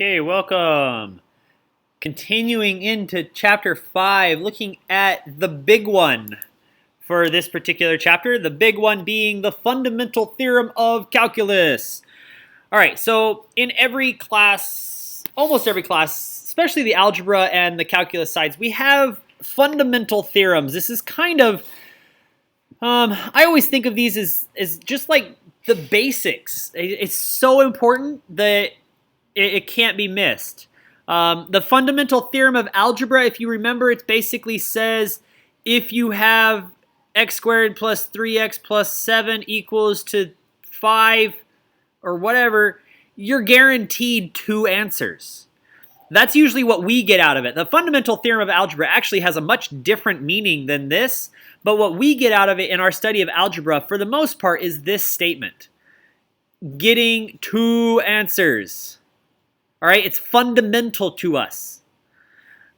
Okay, welcome. Continuing into chapter 5, looking at the big one for this particular chapter, the big one being the fundamental theorem of calculus. All right, so in every class, almost every class, especially the algebra and the calculus sides, we have fundamental theorems. This is kind of, I always think of these as just like the basics. It's so important that it can't be missed. The fundamental theorem of algebra, if you remember, it basically says if you have x squared plus 3x plus 7 equals to 5 or whatever, you're guaranteed two answers. That's usually what we get out of it. The fundamental theorem of algebra actually has a much different meaning than this, but what we get out of it in our study of algebra, for the most part, is this statement. Getting two answers. All right, it's fundamental to us.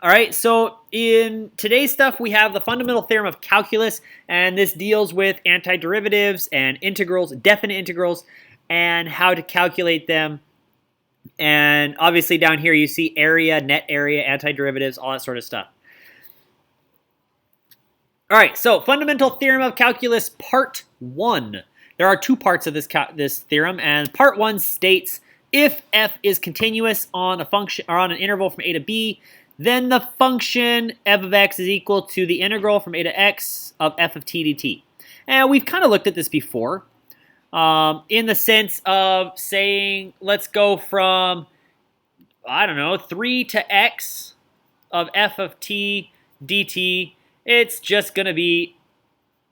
All right, so in today's stuff, we have the fundamental theorem of calculus, and this deals with antiderivatives and integrals, definite integrals, and how to calculate them. And obviously down here you see area, net area, antiderivatives, all that sort of stuff. All right, so fundamental theorem of calculus, part 1. There are two parts of this theorem, and part 1 states if f is continuous on a function or on an interval from a to b, then the function f of x is equal to the integral from a to x of f of t dt. And we've kind of looked at this before in the sense of saying, let's go from, I don't know, 3 to x of f of t dt. It's just going to be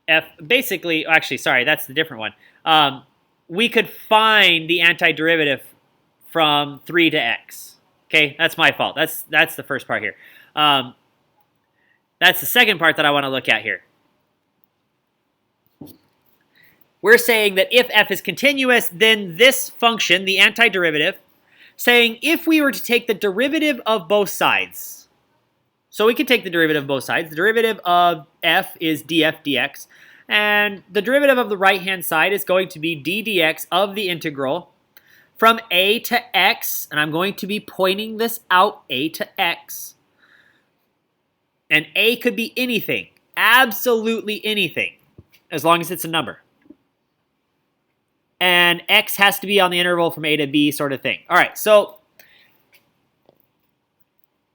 f, basically, actually, sorry, that's the different one. We could find the antiderivative from 3 to x. Okay, that's my fault. That's the first part here. That's the second part that I want to look at here. We're saying that if f is continuous, then this function, the antiderivative, saying if we were to take the derivative of both sides, so we could take the derivative of both sides. The derivative of f is df dx, and the derivative of the right-hand side is going to be d dx of the integral from a to x, and I'm going to be pointing this out, a to x. And a could be anything, absolutely anything, as long as it's a number. And x has to be on the interval from a to b sort of thing. All right, so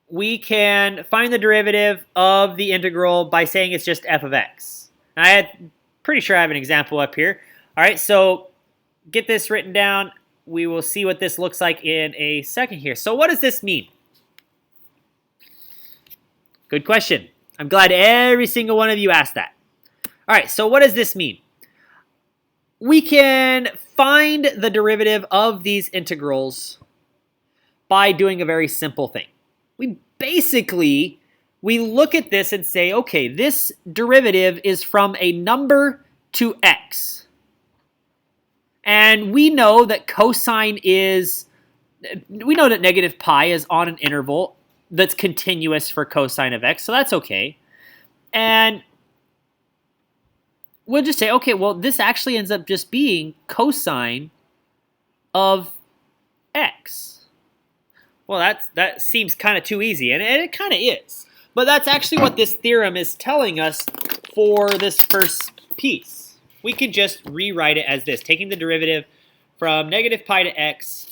we can find the derivative of the integral by saying it's just f of x. I'm pretty sure I have an example up here. All right, so get this written down. We will see what this looks like in a second here. So what does this mean? Good question. I'm glad every single one of you asked that. All right, so what does this mean? We can find the derivative of these integrals by doing a very simple thing. We look at this and say, okay, this derivative is from a number to x. And we know that we know that negative pi is on an interval that's continuous for cosine of x, so that's okay. And we'll just say, okay, well, this actually ends up just being cosine of x. Well, that seems kind of too easy, and it kind of is. But that's actually what this theorem is telling us for this first piece. We can just rewrite it as this, taking the derivative from negative pi to x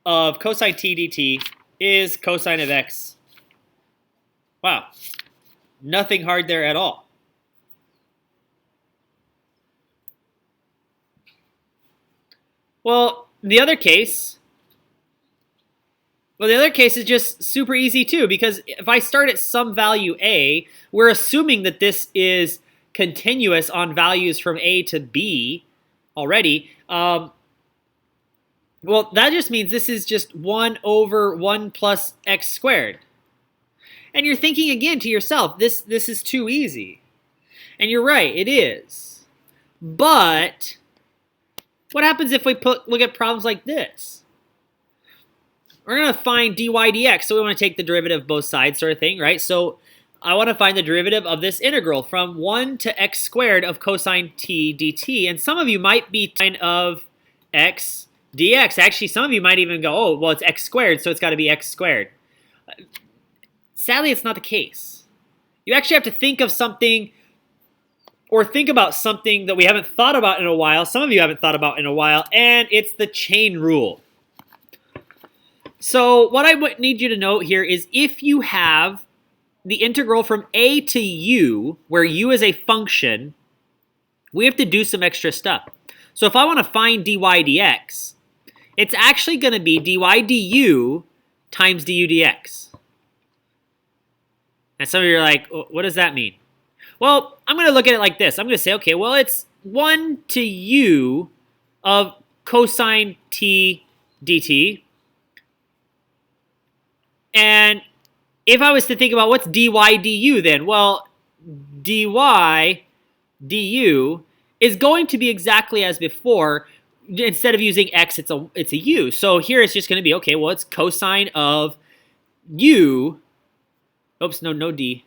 of cosine t dt is cosine of x. Wow, nothing hard there at all. Well, the other case is just super easy too, because if I start at some value a, we're assuming that this is continuous on values from a to b already. Well, that just means this is just 1 over 1 plus x squared. And you're thinking again to yourself, this is too easy. And you're right, it is. But what happens if we look at problems like this? We're going to find dy dx, so we want to take the derivative of both sides sort of thing, right? So I want to find the derivative of this integral from 1 to x squared of cosine t dt. And some of you might be sine of x dx. Actually, some of you might even go, oh, well, it's x squared, so it's got to be x squared. Sadly, it's not the case. You actually have to think of something, or think about something that we haven't thought about in a while. Some of you haven't thought about in a while, and it's the chain rule. So what I need you to note here is if you have the integral from a to u, where u is a function, we have to do some extra stuff. So if I want to find dy dx, it's actually going to be dy du times du dx. And some of you are like, what does that mean? Well, I'm going to look at it like this. I'm going to say, okay, well, it's 1 to u of cosine t dt. And if I was to think about what's dy du then, well, dy du is going to be exactly as before. Instead of using x, it's a u. So here it's just going to be, okay, well, it's cosine of u. Oops, no d.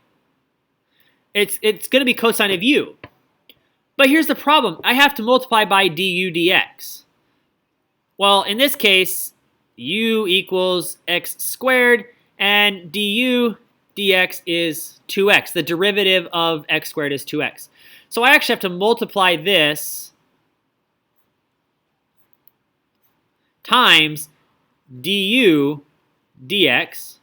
It's going to be cosine of u. But here's the problem. I have to multiply by du dx. Well, in this case, u equals x squared, and du dx is 2x. The derivative of x squared is 2x. So I actually have to multiply this times du dx.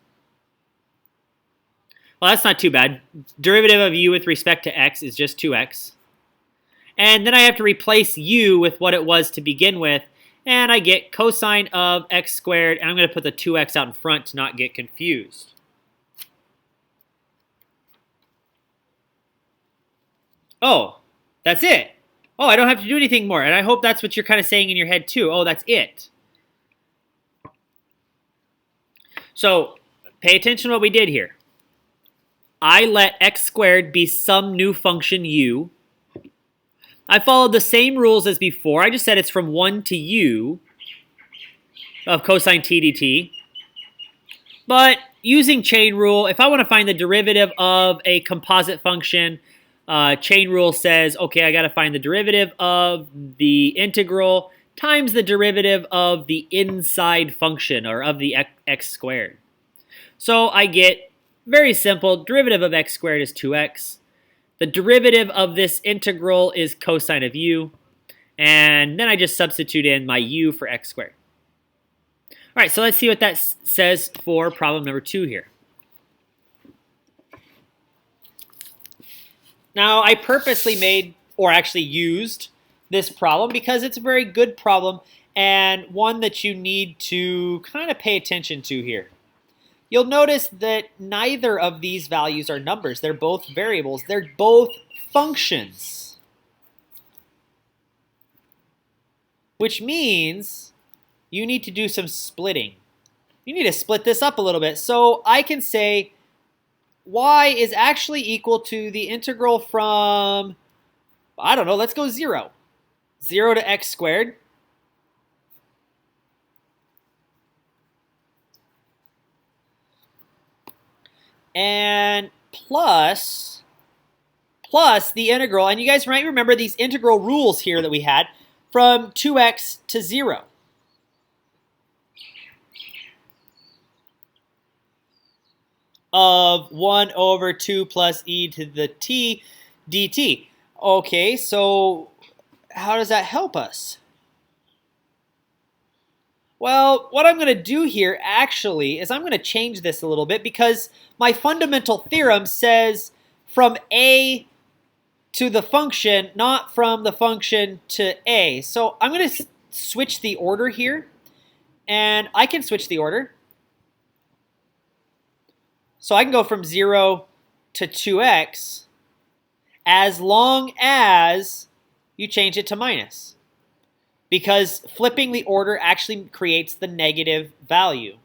Well, that's not too bad. Derivative of u with respect to x is just 2x. And then I have to replace u with what it was to begin with, and I get cosine of x squared, and I'm going to put the 2x out in front to not get confused. Oh, that's it. Oh, I don't have to do anything more, and I hope that's what you're kind of saying in your head too. Oh, that's it. So pay attention to what we did here. I let x squared be some new function u. I followed the same rules as before. I just said it's from 1 to u of cosine t dt. But using chain rule, if I want to find the derivative of a composite function, chain rule says, okay, I got to find the derivative of the integral times the derivative of the inside function, or of the x squared. So I get, very simple, derivative of x squared is 2x. The derivative of this integral is cosine of u. And then I just substitute in my u for x squared. All right, so let's see what that says for problem number 2 here. Now, I purposely made, or actually used, this problem because it's a very good problem and one that you need to kind of pay attention to here. You'll notice that neither of these values are numbers. They're both variables. They're both functions. Which means you need to do some splitting. You need to split this up a little bit. So I can say y is actually equal to the integral from, I don't know, let's go 0. 0 to x squared. And plus the integral, and you guys might remember these integral rules here that we had, from 2x to 0. Of 1 over 2 plus e to the t dt. Okay, so how does that help us? Well, what I'm going to do here actually is I'm going to change this a little bit because my fundamental theorem says from a to the function, not from the function to a. So I'm going to switch the order here, and I can switch the order. So I can go from 0 to 2x as long as you change it to minus. Because flipping the order actually creates the negative value.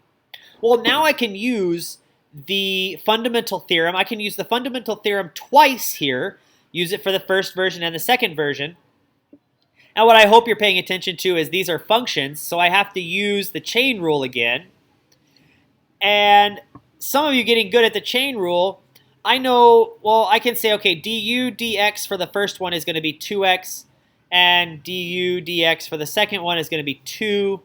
Well, now I can use the fundamental theorem. I can use the fundamental theorem twice here. Use it for the first version and the second version. And what I hope you're paying attention to is these are functions, so I have to use the chain rule again. And some of you getting good at the chain rule, I know, well, I can say, okay, du dx for the first one is going to be 2x, And du dx for the second one is going to be 2.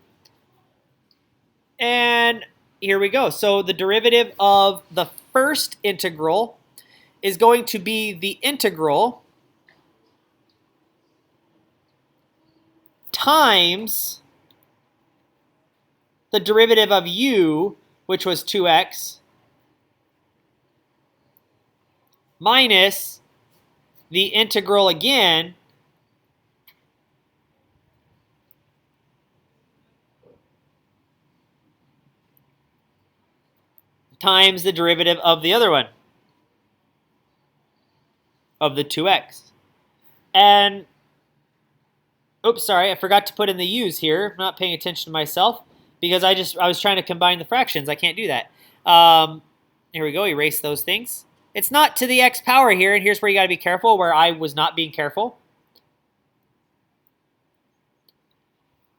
And here we go. So the derivative of the first integral is going to be the integral times the derivative of u, which was 2x, minus the integral again times the derivative of the other one, of the 2x. And, oops, sorry, I forgot to put in the u's here. I'm not paying attention to myself because I was trying to combine the fractions. I can't do that. Here we go, erase those things. It's not to the x power here, and here's where you got to be careful, where I was not being careful.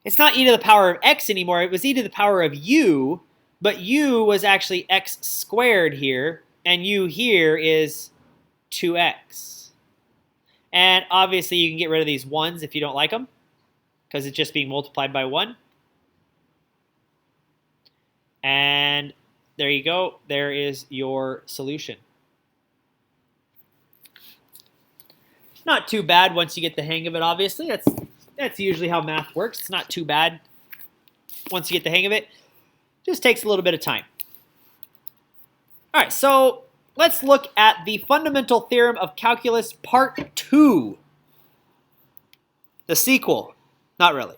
It's not e to the power of x anymore. It was e to the power of u, but u was actually x squared here, and u here is 2x. And obviously you can get rid of these 1s if you don't like them, because it's just being multiplied by 1. And there you go. There is your solution. Not too bad once you get the hang of it, obviously. That's usually how math works. It's not too bad once you get the hang of it. Just takes a little bit of time. All right, so let's look at the fundamental theorem of calculus part 2. The sequel. Not really.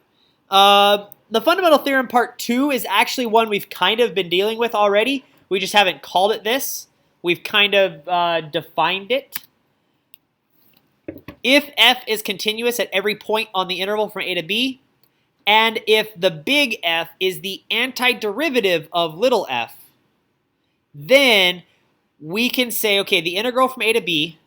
The fundamental theorem part 2 is actually one we've kind of been dealing with already. We just haven't called it this. We've kind of defined it. If f is continuous at every point on the interval from a to b, and if the big F is the antiderivative of little f, then we can say, okay, the integral from a to b,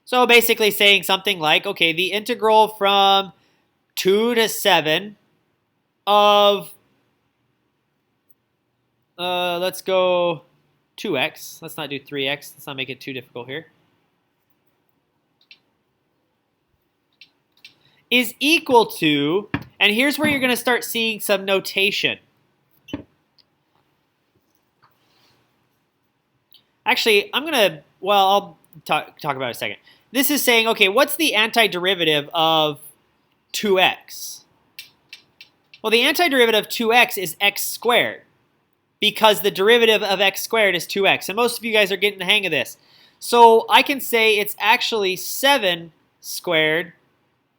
so basically saying something like, okay, the integral from 2 to 7 of, let's go 2x. Let's not do 3x. Let's not make it too difficult here. Is equal to, and here's where you're going to start seeing some notation. Actually, I'm going to, well, I'll talk about it in a second. This is saying, okay, what's the antiderivative of 2x? Well, the antiderivative of 2x is x squared, because the derivative of x squared is 2x. And most of you guys are getting the hang of this. So I can say it's actually 7 squared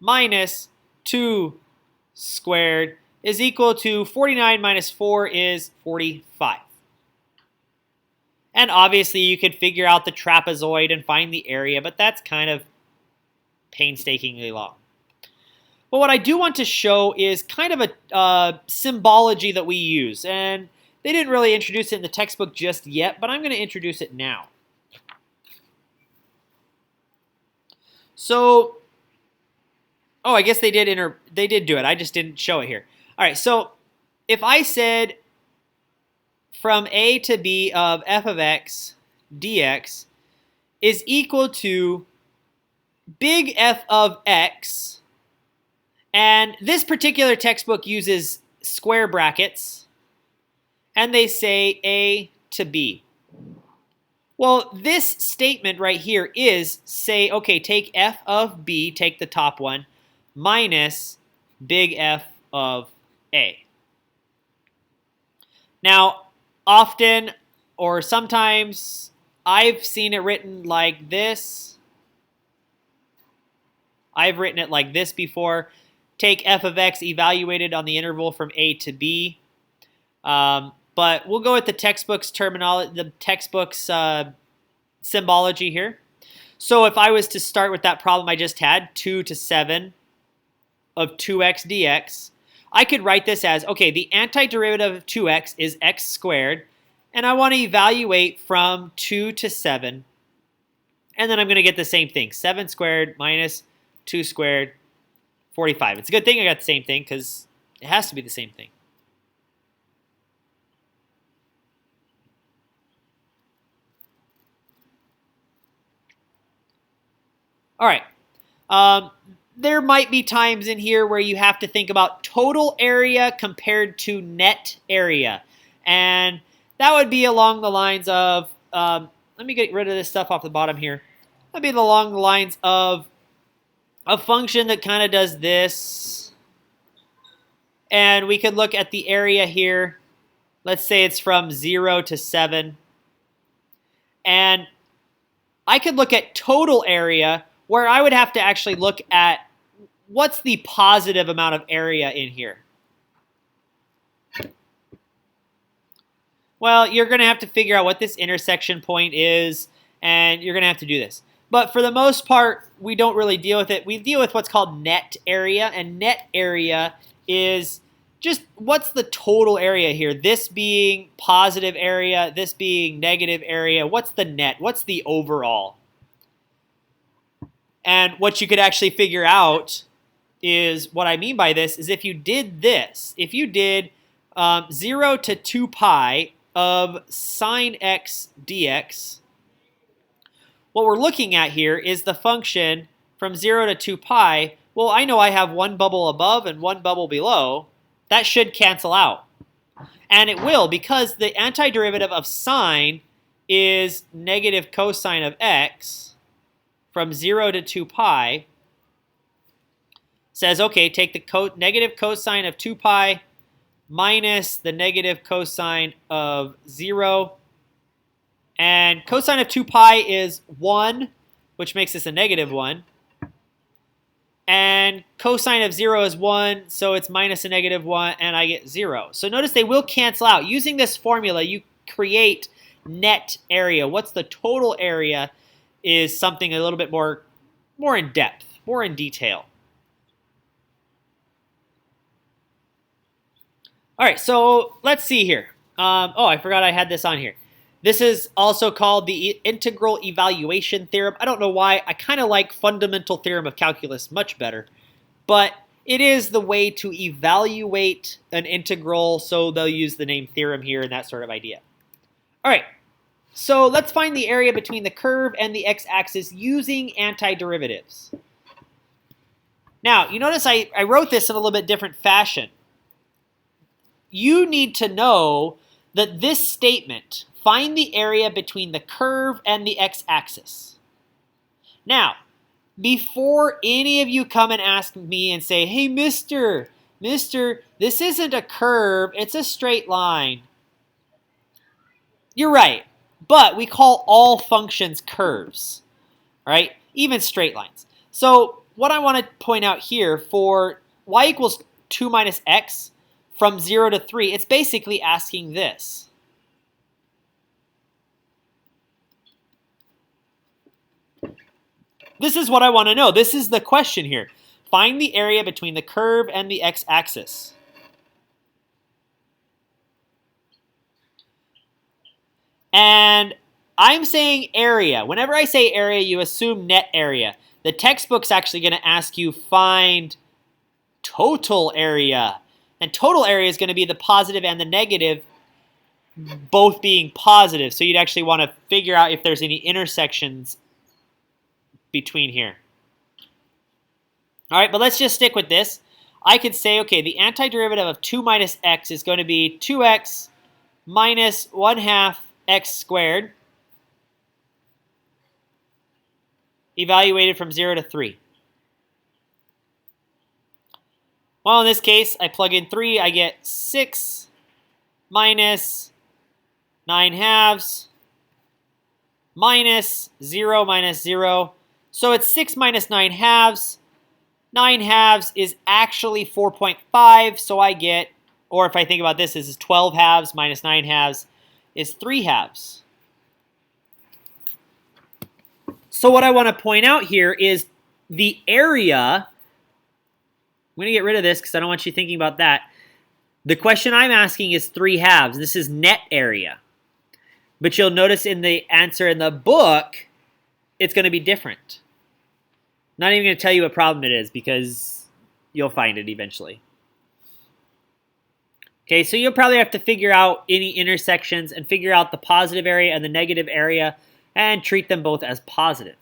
minus 2 squared is equal to 49 minus 4 is 45. And obviously you could figure out the trapezoid and find the area, but that's kind of painstakingly long. But what I do want to show is kind of a symbology that we use. And they didn't really introduce it in the textbook just yet, but I'm going to introduce it now. So, oh, I guess they did do it. I just didn't show it here. All right, so if I said from a to b of f of x dx is equal to big F of x, and this particular textbook uses square brackets, and they say a to b. Well, this statement right here is say, okay, take f of b, take the top one, minus big F of a. Now, often or sometimes I've seen it written like this. I've written it like this before. Take f of x evaluated on the interval from a to b. But we'll go with the textbook's terminology, the textbook's symbology here. So if I was to start with that problem I just had, 2 to 7 of 2x dx, I could write this as, okay, the antiderivative of 2x is x squared, and I want to evaluate from 2 to 7, and then I'm going to get the same thing, 7 squared minus 2 squared, 45. It's a good thing I got the same thing because it has to be the same thing. All right. There might be times in here where you have to think about total area compared to net area. And that would be along the lines of, let me get rid of this stuff off the bottom here. That'd be along the lines of a function that kind of does this. And we could look at the area here. Let's say it's from 0 to 7. And I could look at total area, where I would have to actually look at what's the positive amount of area in here. Well, you're going to have to figure out what this intersection point is, and you're going to have to do this. But for the most part, we don't really deal with it. We deal with what's called net area, and net area is just what's the total area here. This being positive area, this being negative area. What's the net? What's the overall? And what you could actually figure out is, what I mean by this is if you did this, if you did 0 to 2 pi of sine x dx, what we're looking at here is the function from 0 to 2 pi. Well, I know I have one bubble above and one bubble below. That should cancel out. And it will, because the antiderivative of sine is negative cosine of x from 0 to 2 pi. Says, okay, take the negative cosine of 2 pi minus the negative cosine of 0. And cosine of 2 pi is 1, which makes this a negative 1. And cosine of 0 is 1, so it's minus a negative 1, and I get 0. So notice they will cancel out. Using this formula, you create net area. What's the total area is something a little bit more in depth, more in detail. All right, so let's see here. I forgot I had this on here. This is also called the integral evaluation theorem. I don't know why. I kind of like fundamental theorem of calculus much better. But it is the way to evaluate an integral, so they'll use the name theorem here and that sort of idea. All right, so let's find the area between the curve and the x-axis using antiderivatives. Now, you notice I wrote this in a little bit different fashion. You need to know that this statement, find the area between the curve and the x-axis. Now, before any of you come and ask me and say, hey, mister, this isn't a curve, it's a straight line. You're right, but we call all functions curves, right? Even straight lines. So what I want to point out here for y equals 2 minus x from 0 to 3, it's basically asking this. This is what I want to know. This is the question here. Find the area between the curve and the x-axis. And I'm saying area. Whenever I say area, you assume net area. The textbook's actually going to ask you find total area. And total area is going to be the positive and the negative, both being positive. So you'd actually want to figure out if there's any intersections between here. All right, but let's just stick with this. I could say, okay, the antiderivative of 2 minus x is going to be 2x minus 1/2 x squared, evaluated from 0 to 3. Well, in this case, I plug in 3, I get 6 minus 9/2 minus 0 minus 0. So it's 6 minus 9/2. 9/2 is actually 4.5, so I get, or if I think about this, this is 12/2 minus 9/2 is 3/2. So what I want to point out here is the area. I'm going to get rid of this because I don't want you thinking about that. The question I'm asking is 3/2. This is net area. But you'll notice in the answer in the book, it's going to be different. Not even going to tell you what problem it is because you'll find it eventually. Okay, so you'll probably have to figure out any intersections and figure out the positive area and the negative area and treat them both as positive.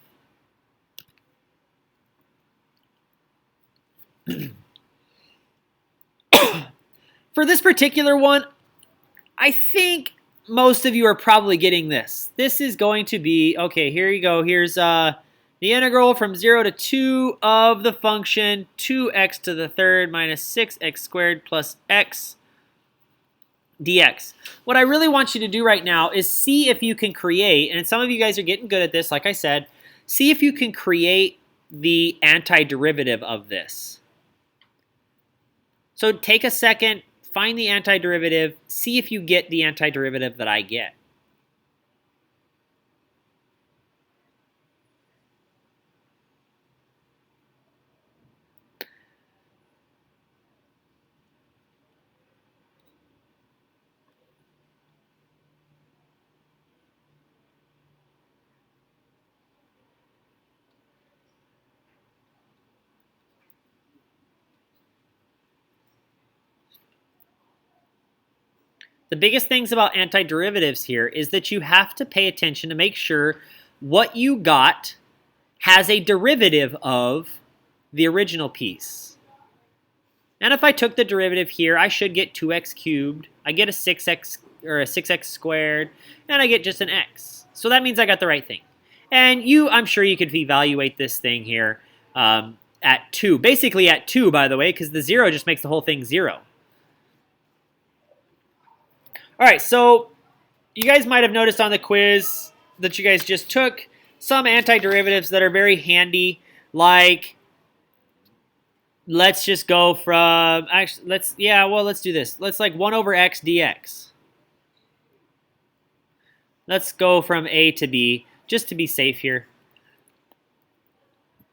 For this particular one, I think most of you are probably getting this. This is going to be, okay, here you go. Here's the integral from 0 to 2 of the function 2x to the third minus 6x squared plus x dx. What I really want you to do right now is see if you can create, and some of you guys are getting good at this, like I said, see if you can create the antiderivative of this. So take a second, find the antiderivative, see if you get the antiderivative that I get. The biggest things about antiderivatives here is that you have to pay attention to make sure what you got has a derivative of the original piece. And if I took the derivative here, I should get 2x cubed. I get a 6x or a 6x squared, and I get just an x. So that means I got the right thing. And I'm sure you could evaluate this thing here at 2. Basically at 2, by the way, because the 0 just makes the whole thing 0. All right, so you guys might have noticed on the quiz that you guys just took some antiderivatives that are very handy, like let's just go from, actually, let's do this. Let's like 1 over x dx. Let's go from a to b, just to be safe here.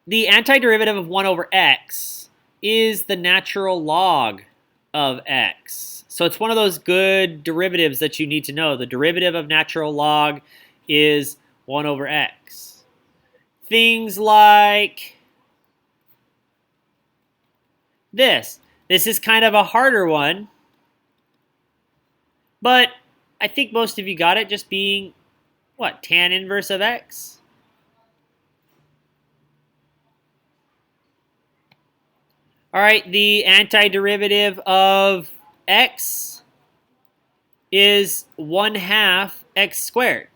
The antiderivative of 1 over x is the natural log of x. So it's one of those good derivatives that you need to know. The derivative of natural log is 1 over x. Things like this. This is kind of a harder one, but I think most of you got it, just being, what, tan inverse of x? All right, the antiderivative of x is 1/2 x squared.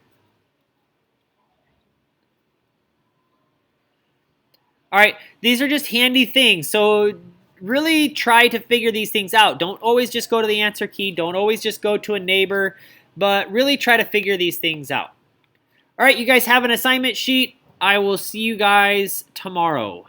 All right, these are just handy things, so really try to figure these things out. Don't always just go to the answer key. Don't always just go to a neighbor, but really try to figure these things out. All right, you guys have an assignment sheet. I will see you guys tomorrow.